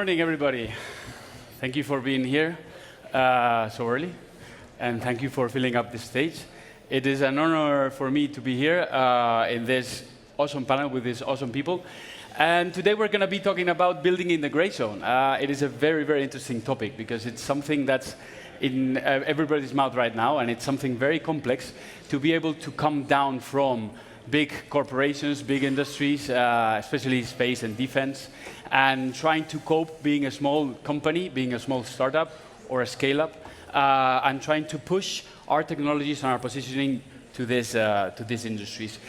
morning, everybody. Thank you for being here so early, and thank you for filling up this stage. It is an honor for me to be here in this awesome panel with these awesome people. And today we're going to be talking about building in the gray zone. It is a very, very interesting topic because it's something that's in everybody's mouth right now, and it's something very complex to be able to come down from big corporations, big industries, especially space and defense, and trying to cope being a small company, being a small startup or a scale-up, and trying to push our technologies and our positioning to these industries.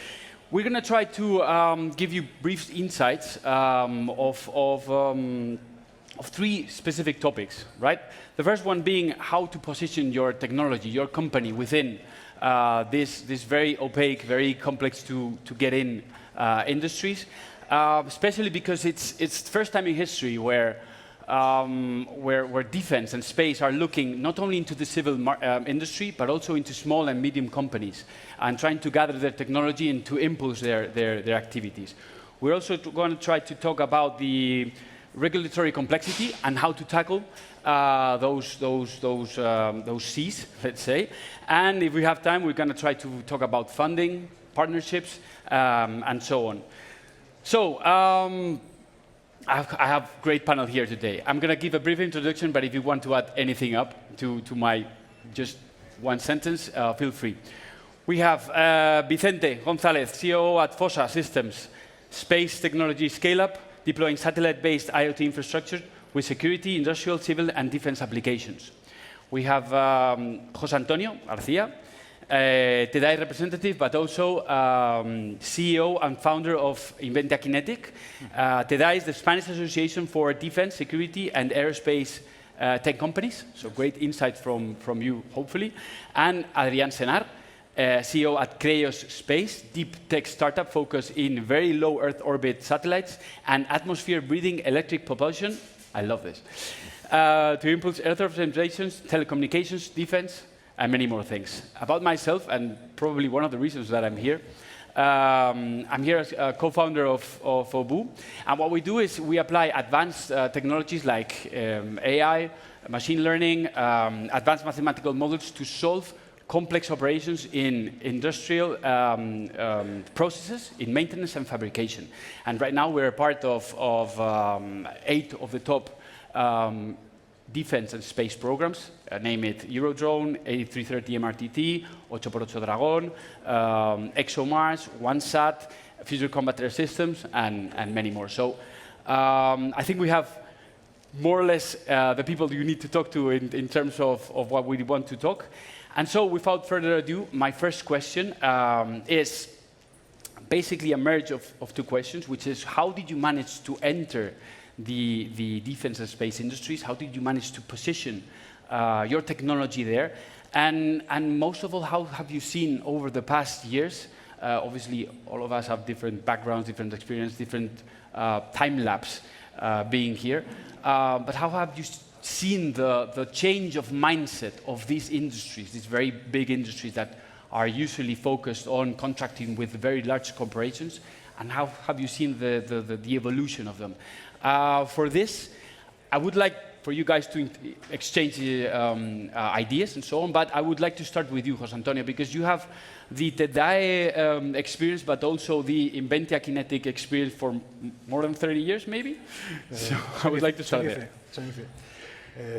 We're going to try to give you brief insights of three specific topics, right? The first one being how to position your technology, your company within this very opaque, very complex to get in industries, especially because it's the first time in history where defense and space are looking not only into the civil industry, but also into small and medium companies and trying to gather their technology and to impulse their activities. We're also going to try to talk about the regulatory complexity and how to tackle those C's, let's say. And if we have time, we're going to try to talk about funding, partnerships, and so on. So I have a great panel here today. I'm going to give a brief introduction, but if you want to add anything up to my just one sentence, feel free. We have Vicente González, CEO at Fossa Systems, space technology scale-up, deploying satellite-based IoT infrastructure with security, industrial, civil, and defense applications. We have José Antonio García, TEDAI representative, but also CEO and founder of Inventia Kinetic. TEDAI is the Spanish Association for Defense, Security, and Aerospace Tech Companies, so great insight from you, hopefully. And Adrián Senar, CEO at Creios Space, deep tech startup focused in very low Earth orbit satellites and atmosphere-breathing electric propulsion. I love this. To impulse Earth observations, telecommunications, defense, and many more things. About myself, and probably one of the reasons that I'm here as a co-founder of OBU. And what we do is we apply advanced technologies like AI, machine learning, advanced mathematical models to solve complex operations in industrial processes, in maintenance and fabrication. And right now we're a part of 8 of the top defense and space programs, name it Eurodrone, 8330 MRTT, 8x8 Dragon, ExoMars, OneSat, Future Combat Air Systems, and many more. So I think we have more or less the people you need to talk to in terms of what we want to talk. And so without further ado, my first question is basically a merge of two questions, which is how did you manage to enter the defense and space industries? How did you manage to position your technology there? And most of all, how have you seen over the past years? Obviously, all of us have different backgrounds, different experience, different time lapse being here. But how have you seen the change of mindset of these industries, these very big industries that are usually focused on contracting with very large corporations? And how have you seen the evolution of them? For this, I would like for you guys to exchange ideas and so on, but I would like to start with you, José Antonio, because you have the TEDAI experience, but also the Inventia Kinetic experience for more than 30 years, maybe? So I would like to start there.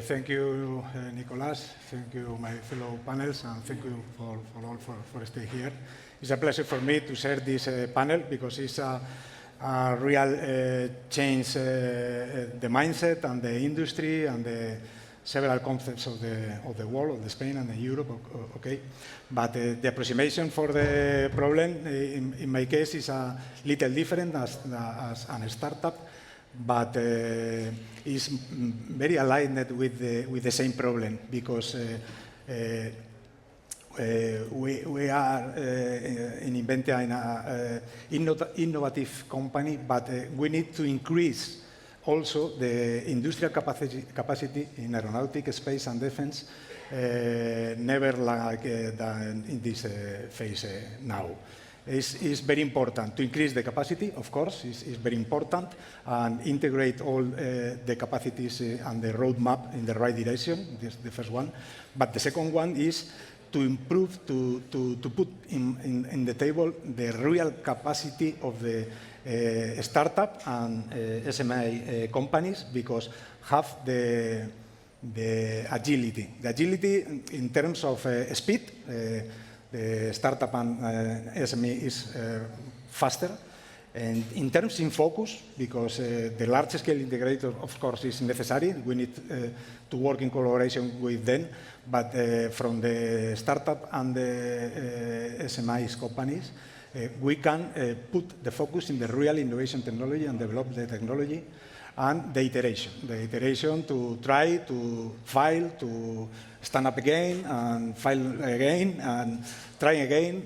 Thank you, Nicolas. Thank you, my fellow panels, and thank you for all for staying here. It's a pleasure for me to share this panel because it's a real change the mindset and the industry and the several concepts of the world, of the Spain and the Europe. Okay, but the approximation for the problem in my case is a little different as a startup, but is very aligned with the same problem because we are in Inventia in an innovative company, but we need to increase also the industrial capacity in aeronautic, space and defense, never like in this phase now. is very important. To increase the capacity, of course, is very important, and integrate all the capacities and the roadmap in the right direction. This is the first one. But the second one is to improve, to put in the table the real capacity of the startup and SME companies, because have the agility. The agility in terms of speed, the startup and SME is faster. And in terms in focus, because the large-scale integrator, of course, is necessary. We need to work in collaboration with them. But from the startup and the SMEs companies, we can put the focus in the real innovation technology and develop the technology, and the iteration to try, to file, to stand up again, and file again, and try again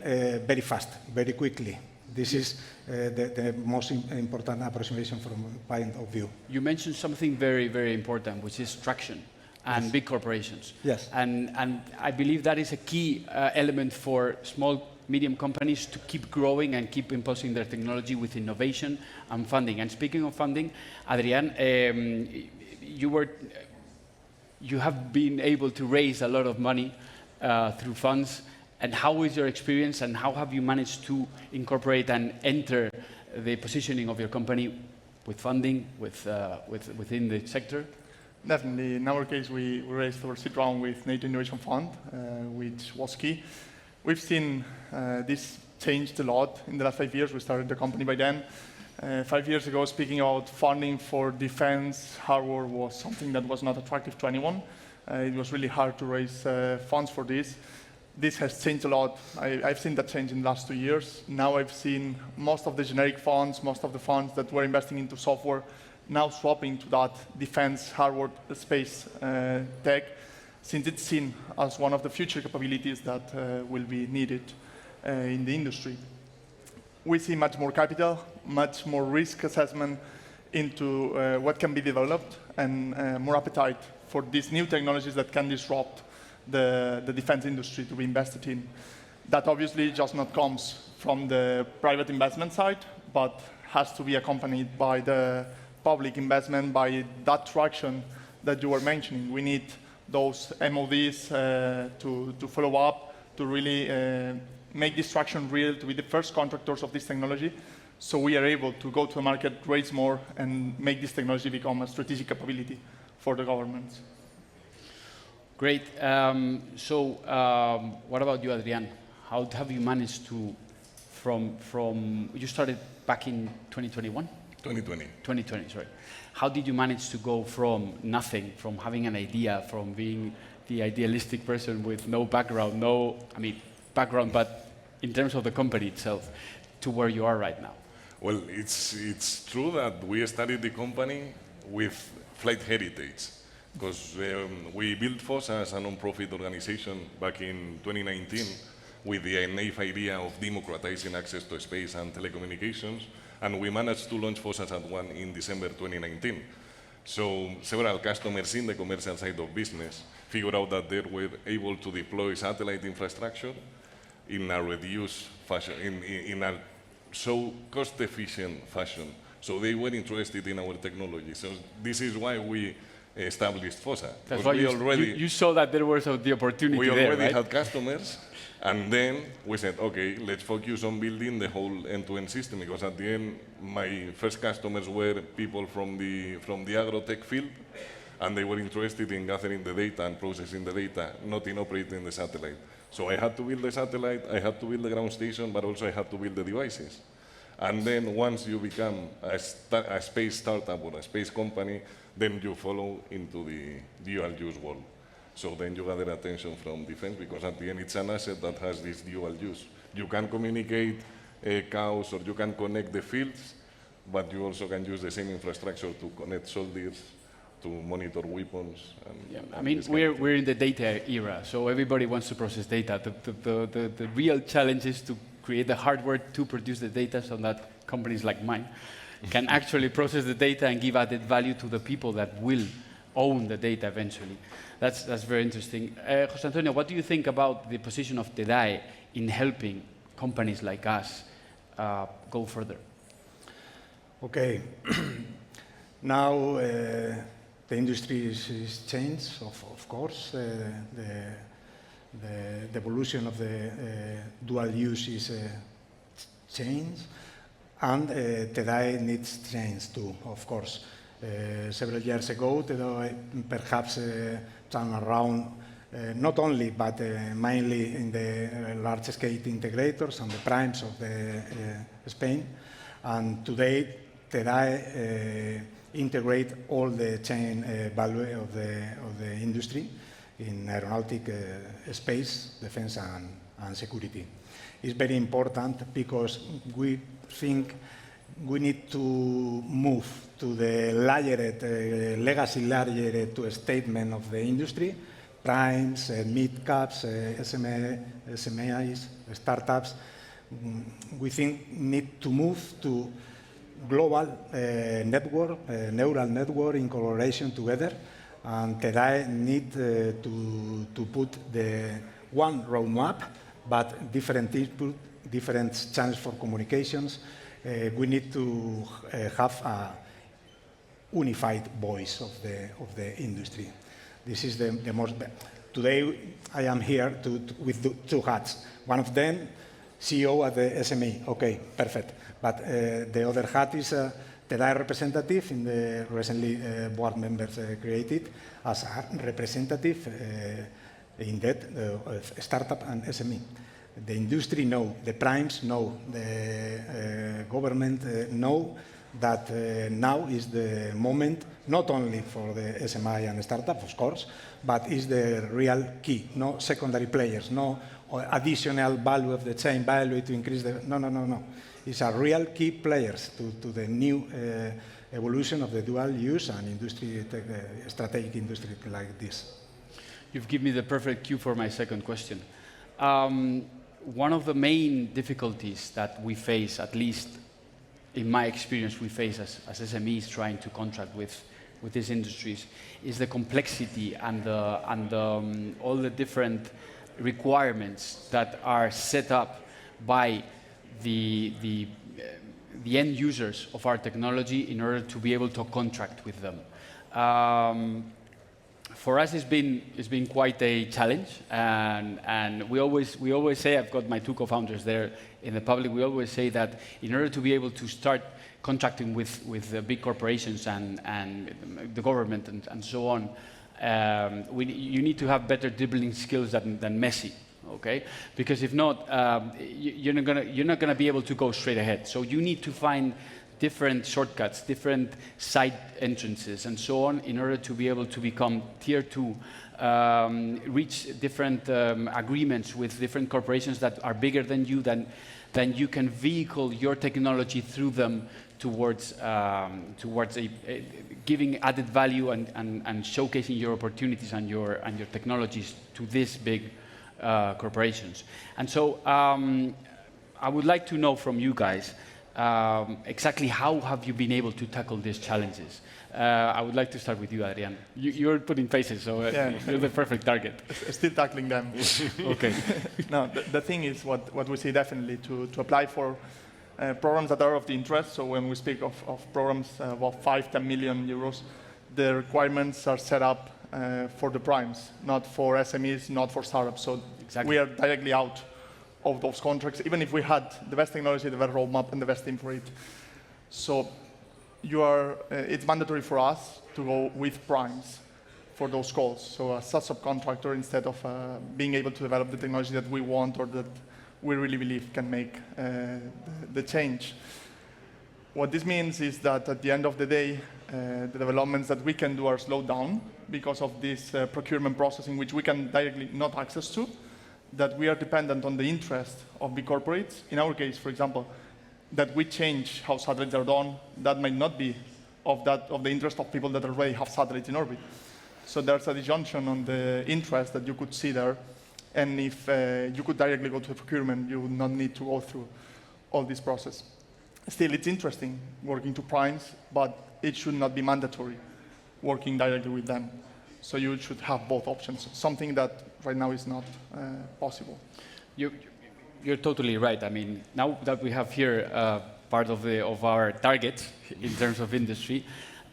very fast, very quickly. This is the most important approximation from my point of view. You mentioned something very, very important, which is traction and big corporations. Yes. And I believe that is a key element for small, medium companies to keep growing and keep impulsing their technology with innovation and funding. And speaking of funding, Adrian, you have been able to raise a lot of money through funds. And how is your experience, and how have you managed to incorporate and enter the positioning of your company with funding, within the sector? Definitely. In our case, we raised our seed round with NATO Innovation Fund, which was key. We've seen this changed a lot in the last 5 years. We started the company by then. 5 years ago, speaking about funding for defense hardware was something that was not attractive to anyone. It was really hard to raise funds for this. This has changed a lot. I've seen that change in the last 2 years. Now I've seen most of the generic funds, most of the funds that were investing into software, now swapping to that defense hardware space tech, since it's seen as one of the future capabilities that will be needed in the industry. We see much more capital, much more risk assessment into what can be developed, and more appetite for these new technologies that can disrupt the defense industry to be invested in. That obviously just not comes from the private investment side, but has to be accompanied by the public investment, by that traction that you were mentioning. We need those MODs to follow up, to really make this traction real, to be the first contractors of this technology, so we are able to go to the market, raise more, and make this technology become a strategic capability for the governments. Great. What about you, Adrian? How have you managed to, from you started back in 2021? 2020. 2020, sorry. How did you manage to go from nothing, from having an idea, from being the idealistic person with no background, background, but in terms of the company itself, to where you are right now? Well, it's true that we started the company with flight heritage, because we built FOSA as a non-profit organization back in 2019 with the naive idea of democratizing access to space and telecommunications, and we managed to launch FOSA at one in December 2019. So several customers in the commercial side of business figured out that they were able to deploy satellite infrastructure in a reduced fashion, in a so cost-efficient fashion. So they were interested in our technology. So this is why we established FOSA. That's why you saw that there was the opportunity we there, already right? had customers, and then we said, okay, let's focus on building the whole end-to-end system, because at the end, my first customers were people from the agro-tech field, and they were interested in gathering the data and processing the data, not in operating the satellite. So I had to build the satellite, I had to build the ground station, but also I had to build the devices. And then once you become a space startup or a space company, then you follow into the dual-use world. So then you gather attention from defense, because at the end it's an asset that has this dual use. You can communicate cows, or you can connect the fields, but you also can use the same infrastructure to connect soldiers, to monitor weapons. We're in the data era, so everybody wants to process data. The real challenge is to create the hardware to produce the data so that companies like mine can actually process the data and give added value to the people that will own the data eventually. That's very interesting. José Antonio, what do you think about the position of TEDAE in helping companies like us go further? Okay. Now the industry is changed, of course. The evolution of the dual use is changed, and TEDAE needs change too, of course. Several years ago, TEDAE perhaps turned around not only, but mainly in the large-scale integrators and the primes of Spain. And today, TEDAE integrate all the chain value of the industry in aeronautic space, defense, and security. It's very important because we think we need to move to the legacy layered to statement of the industry, primes, mid-caps, SMEs, startups. We think need to move to global network, neural network in collaboration together, and TEDAE need to put the one roadmap, but different input, different channels for communications. We need to have a unified voice of the industry. This is the most. Today, I am here with two hats. One of them, CEO at the SME. Okay, perfect. But the other hat is TEDAE representative in the recently board members created as a representative in that startup and SME. The industry know, the primes know, the government know that now is the moment, not only for the SMI and startup, of course, but is the real key. No secondary players, no additional value of the chain value to increase the, no. It's a real key players to the new evolution of the dual use and industry, strategic industry like this. You've given me the perfect cue for my second question. One of the main difficulties that we face, at least in my experience, we face as SMEs trying to contract with these industries, is the complexity and all the different requirements that are set up by the end users of our technology in order to be able to contract with them. For us, it's been quite a challenge, and we always say, I've got my two co-founders there in the public, we always say that in order to be able to start contracting with the big corporations and the government and so on, you need to have better dribbling skills than Messi, okay? Because if not, you're not gonna be able to go straight ahead. So you need to find different shortcuts, different side entrances, and so on, in order to be able to become tier 2, reach different agreements with different corporations that are bigger than you, then you can vehicle your technology through them towards giving added value and showcasing your opportunities and your technologies to these big corporations. And so I would like to know from you guys, exactly how have you been able to tackle these challenges? I would like to start with you, Adrian. You're putting faces, so you're the perfect target. Still tackling them. Okay. No, the thing is what we see definitely to apply for programs that are of the interest. So when we speak of programs about 5-10 million euros, the requirements are set up for the primes, not for SMEs, not for startups. So we are directly out of those contracts, even if we had the best technology, the best roadmap, and the best team for it. So it's mandatory for us to go with primes for those calls. So as a subcontractor, instead of being able to develop the technology that we want or that we really believe can make the change. What this means is that at the end of the day, the developments that we can do are slowed down because of this procurement process in which we can directly not access to, that we are dependent on the interest of big corporates. In our case, for example, that we change how satellites are done, that might not be of the interest of people that already have satellites in orbit. So there's a disjunction on the interest that you could see there, and if you could directly go to the procurement, you would not need to go through all this process. Still, it's interesting working to primes, but it should not be mandatory working directly with them. So you should have both options, something that right now is not possible. you're totally right. I mean, now that we have here part of our target in terms of industry,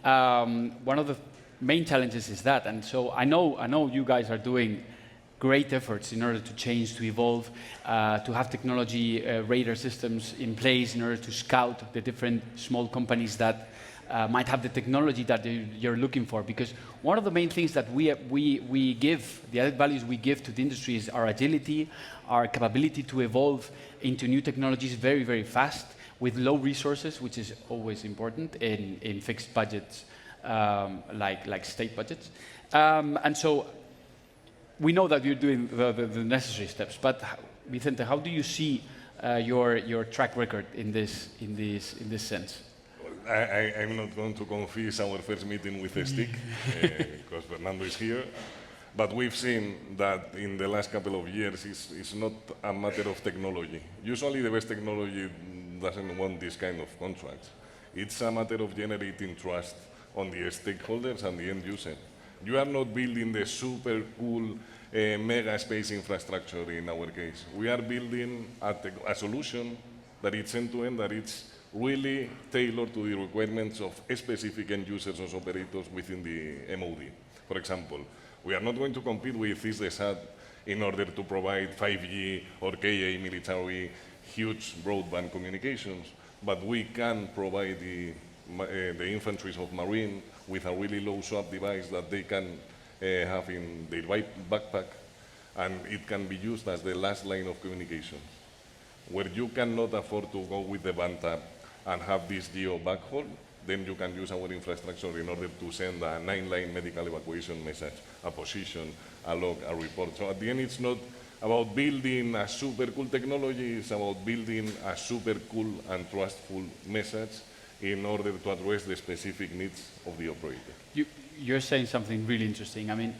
one of the main challenges is that. And so I know you guys are doing great efforts in order to change, to evolve, to have technology radar systems in place in order to scout the different small companies that might have the technology that you're looking for. Because one of the main things that we give, the added values we give to the industry is our agility, our capability to evolve into new technologies very, very fast with low resources, which is always important in fixed budgets like state budgets. And so we know that you're doing the necessary steps, but Vicente, how do you see your track record in this sense? I'm not going to confess our first meeting with a stick, because Fernando is here. But we've seen that in the last couple of years, it's not a matter of technology. Usually the best technology doesn't want this kind of contracts. It's a matter of generating trust on the stakeholders and the end user. You are not building the super cool mega space infrastructure in our case. We are building a solution that it's end-to-end, that it's really tailored to the requirements of specific end users or operators within the MOD. For example, we are not going to compete with ISDESAT in order to provide 5G or KA military huge broadband communications, but we can provide the infantry of Marine with a really low swap device that they can have in their backpack, and it can be used as the last line of communication. Where you cannot afford to go with the BANTAP and have this geo backhaul, then you can use our infrastructure in order to send a 9-line medical evacuation message, a position, a log, a report. So at the end, it's not about building a super cool technology, it's about building a super cool and trustful message in order to address the specific needs of the operator. You're saying something really interesting. I mean,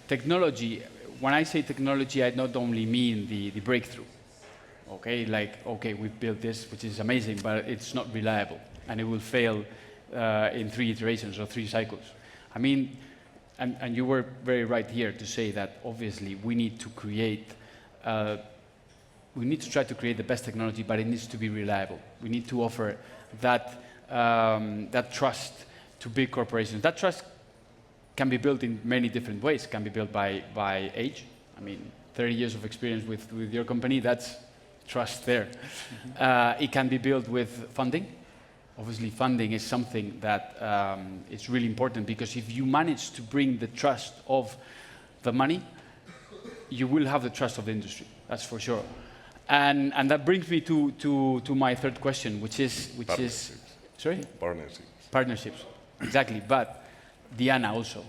technology, when I say technology, I not only mean the breakthrough. Okay, like, okay, we've built this, which is amazing, but it's not reliable, and it will fail in 3 iterations or 3 cycles. I mean, and you were very right here to say that obviously we need to create, we need to try to create the best technology, but it needs to be reliable. We need to offer that, that trust to big corporations. That trust can be built in many different ways. It can be built by age. I mean, 30 years of experience with your company, that's trust there. It can be built with funding. Obviously, funding is something that is really important, because if you manage to bring the trust of the money, you will have the trust of the industry. That's for sure. And that brings me to my third question, which is sorry? Partnerships, exactly. But Diana also,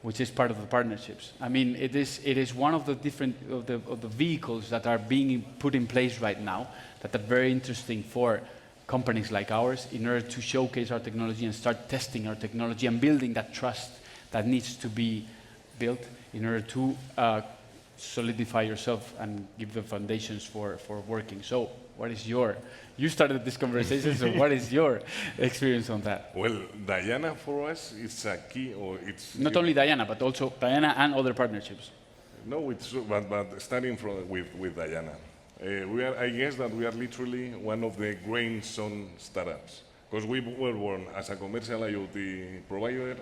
which is part of the partnerships. I mean, it is one of the different of the vehicles that are being put in place right now that are very interesting for companies like ours in order to showcase our technology and start testing our technology and building that trust that needs to be built in order to solidify yourself and give the foundations for working. So what is you started this conversation, so what is your experience on that? Well, Diana for us is a key, or it's... Not only Diana, but also Diana and other partnerships. No, it's but starting with Diana. I guess that we are literally one of the grandson startups, because we were born as a commercial IoT provider,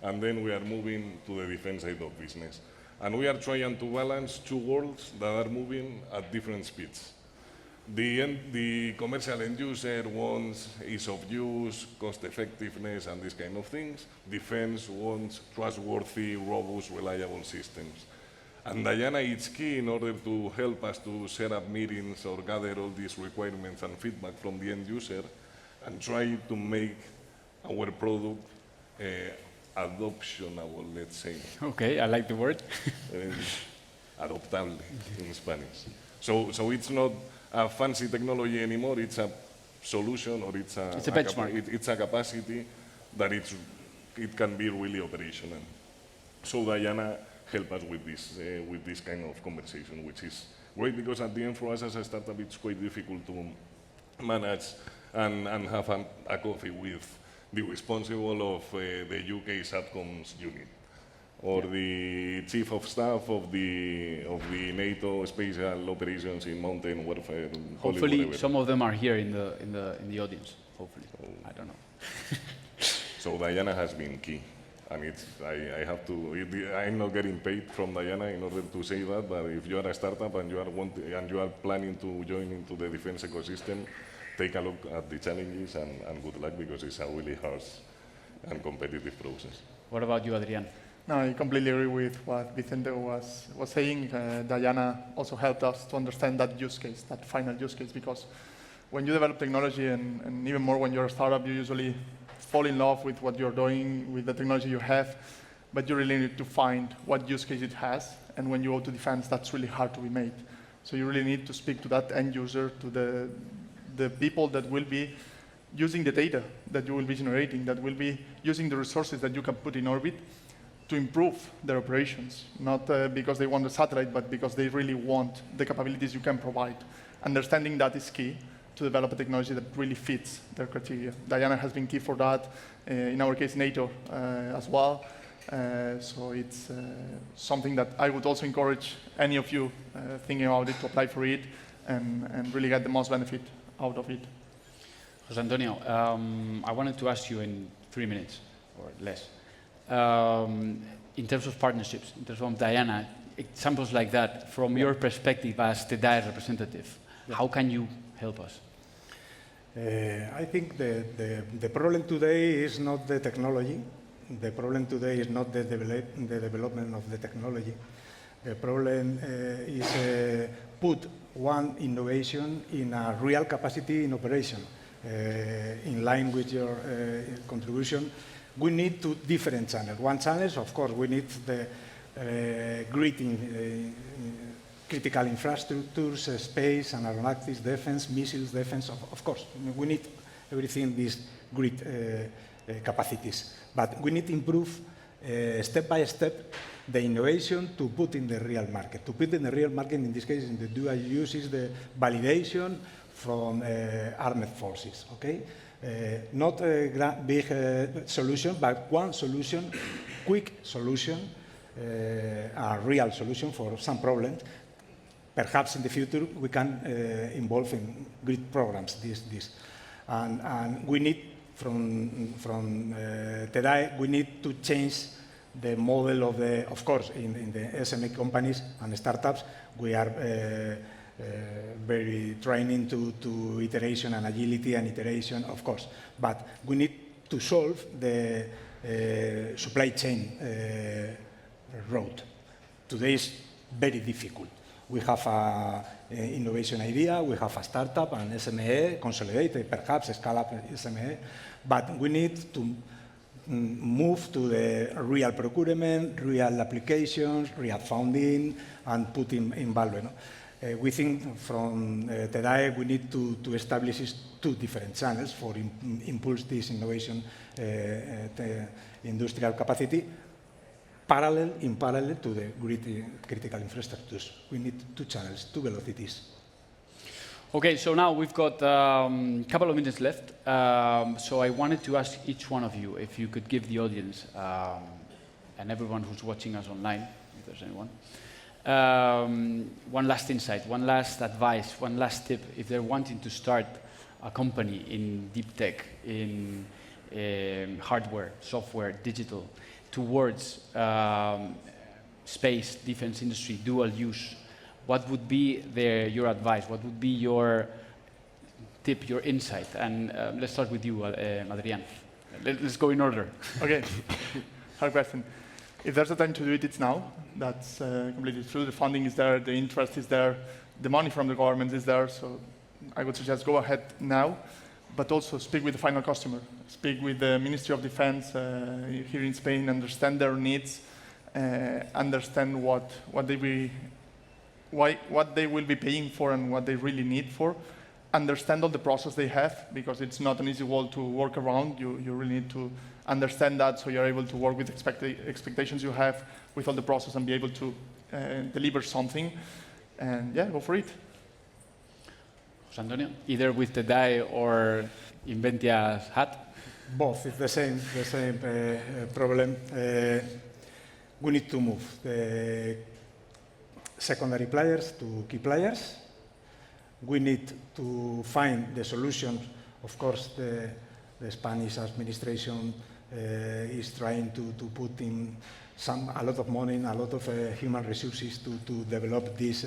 and then we are moving to the defense side of business. And we are trying to balance 2 worlds that are moving at different speeds. The commercial end user wants ease of use, cost effectiveness, and these kind of things. Defense wants trustworthy, robust, reliable systems. And Diana is key in order to help us to set up meetings or gather all these requirements and feedback from the end user and try to make our product adoptionable, let's say. Okay, I like the word. Adoptable in Spanish. So it's not a fancy technology anymore, it's a solution, or it's a benchmark. It's a capacity that it can be really operational. So Diana help us with this kind of conversation, which is great, because at the end for us as a startup it's quite difficult to manage and have a coffee with the responsible of the UK SATCOM's unit, or the chief of staff of the NATO special operations in mountain warfare. Hopefully, whatever. some of them are here in the audience. Hopefully, I don't know. So Diana has been key, and I have to. I'm not getting paid from Diana in order to say that, but if you are a startup and you are planning to join into the defense ecosystem, take a look at the challenges and good luck, because it's a really harsh and competitive process. What about you, Adrian? No, I completely agree with what Vicente was saying. Diana also helped us to understand that use case, that final use case, because when you develop technology, and even more when you're a startup, you usually fall in love with what you're doing, with the technology you have, but you really need to find what use case it has, and when you go to defense, that's really hard to be made. So you really need to speak to that end user, to the people that will be using the data that you will be generating, that will be using the resources that you can put in orbit to improve their operations, not because they want a satellite, but because they really want the capabilities you can provide. Understanding that is key to develop a technology that really fits their criteria. Diana has been key for that, in our case, NATO as well. So it's something that I would also encourage any of you thinking about it to apply for it and really get the most benefit out of it. José Antonio, I wanted to ask you in 3 minutes or less. In terms of partnerships, in terms of Diana, examples like that, from your perspective as the DAE representative, how can you help us? I think the problem today is not the technology. The problem today is not the development of the technology. The problem is put one innovation in a real capacity in operation. In line with your contribution, we need two different channels. One channel, of course, we need the critical infrastructures, space and aeronautics, defense, missiles, defense, of course. We need everything, these grid capacities. But we need to improve step by step the innovation to put in the real market. To put in the real market, in this case, in the dual use, is the validation from armed forces, okay? Not a big solution, but one solution, quick solution, a real solution for some problems. Perhaps in the future we can involve in grid programs, and we need from TEDAE, we need to change the model of course, in the SME companies and startups, we are very training to iteration and agility and iteration, of course. But we need to solve the supply chain road. Today is very difficult. We have an innovation idea, we have a startup, an SME, consolidated, perhaps scale up SME, but we need to move to the real procurement, real applications, real funding, and put in value. No? We think from TEDAE we need to establish two different channels for impulse this innovation industrial capacity, in parallel to the grid critical infrastructures. We need two channels, two velocities. Okay, so now we've got a couple of minutes left. So I wanted to ask each one of you if you could give the audience and everyone who's watching us online, if there's anyone, one last insight, one last advice, one last tip if they're wanting to start a company in deep tech, in hardware, software, digital, towards space, defense industry, dual use. What would be your advice? What would be your tip, your insight? And let's start with you, Adrian. Let's go in order. Okay, hard question. If there's a time to do it, it's now. That's completely true. The funding is there, the interest is there, the money from the government is there. So I would suggest go ahead now, but also speak with the final customer. Speak with the Ministry of Defense here in Spain, understand their needs, understand what they will be paying for and what they really need for. Understand all the process they have, because it's not an easy wall to work around. You really need to understand that so you're able to work with expectations you have with all the process and be able to deliver something. And yeah, go for it. José Antonio, either with the DAE or Inventia's hat? Both, it's the same problem. we need to move the secondary players to key players. We need to find the solution. Of course, the Spanish administration is trying to put in a lot of money, a lot of human resources to develop this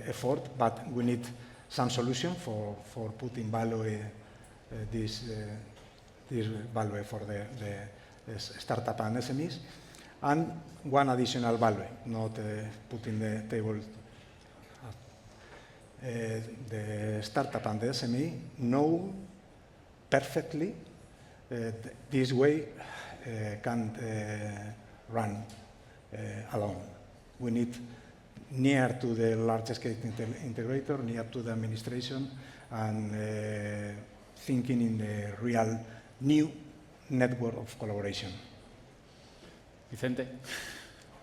effort, but we need some solution for putting value this value for the startup and SMEs, and one additional value, not putting the table. The startup and the SME know perfectly this way can't run alone. We need near to the large-scale integrator, near to the administration, and thinking in the real new network of collaboration. Vicente?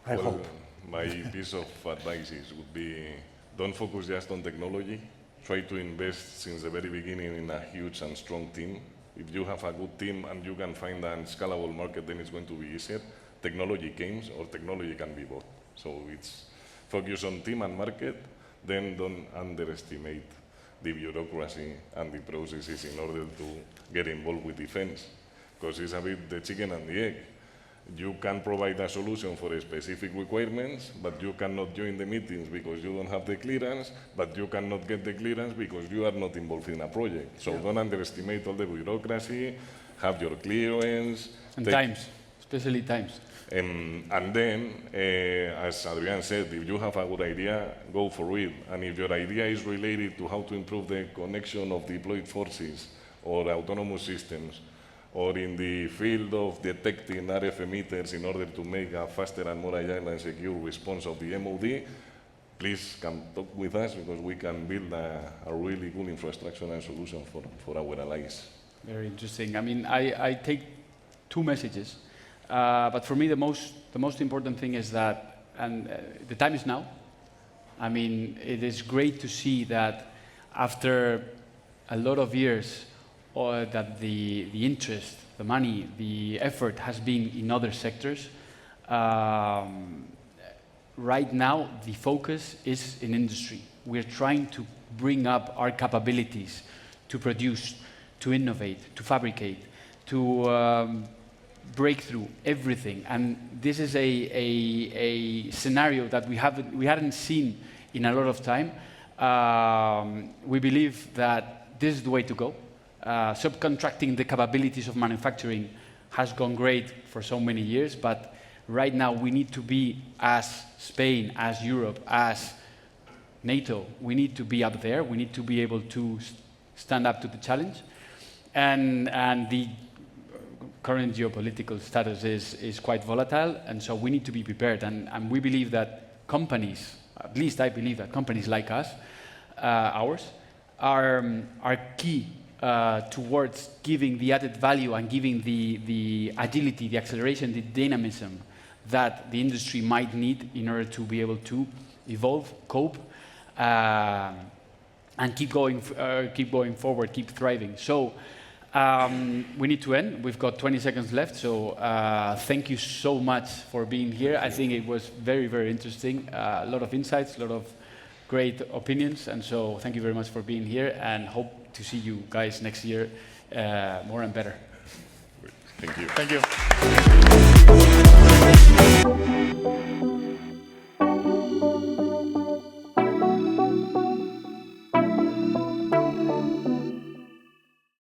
I hope. My piece of advice would be, don't focus just on technology. Try to invest since the very beginning in a huge and strong team. If you have a good team and you can find a scalable market, then it's going to be easier. Technology comes, or technology can be bought. So it's focus on team and market, then don't underestimate the bureaucracy and the processes in order to get involved with defense. Because it's a bit the chicken and the egg. You can provide a solution for a specific requirements, but you cannot join the meetings because you don't have the clearance, but you cannot get the clearance because you are not involved in a project. So don't underestimate all the bureaucracy, have your clearance. And times, especially times. And then, as Adrian said, if you have a good idea, go for it. And if your idea is related to how to improve the connection of deployed forces or autonomous systems, or in the field of detecting RF emitters in order to make a faster and more agile and secure response of the MOD, please come talk with us because we can build a really good infrastructure and solution for our allies. Very interesting. I mean, I take two messages, but for me the most important thing is that, and the time is now. I mean, it is great to see that after a lot of years, or that the interest, the money, the effort has been in other sectors. Right now, the focus is in industry. We're trying to bring up our capabilities to produce, to innovate, to fabricate, to break through everything. And this is a scenario that we hadn't seen in a lot of time. We believe that this is the way to go. Subcontracting the capabilities of manufacturing has gone great for so many years, but right now we need to be, as Spain, as Europe, as NATO, we need to be up there. We need to be able to stand up to the challenge. And the current geopolitical status is quite volatile, and so we need to be prepared. And we believe that companies, at least I believe that companies like us, ours, are key towards giving the added value and giving the agility, the acceleration, the dynamism that the industry might need in order to be able to evolve, cope, and keep going forward, keep thriving. So we need to end. We've got 20 seconds left, so thank you so much for being here. I think it was very, very interesting. A lot of insights, a lot of great opinions, and so thank you very much for being here, and hope to see you guys next year more and better. Thank you. Thank you.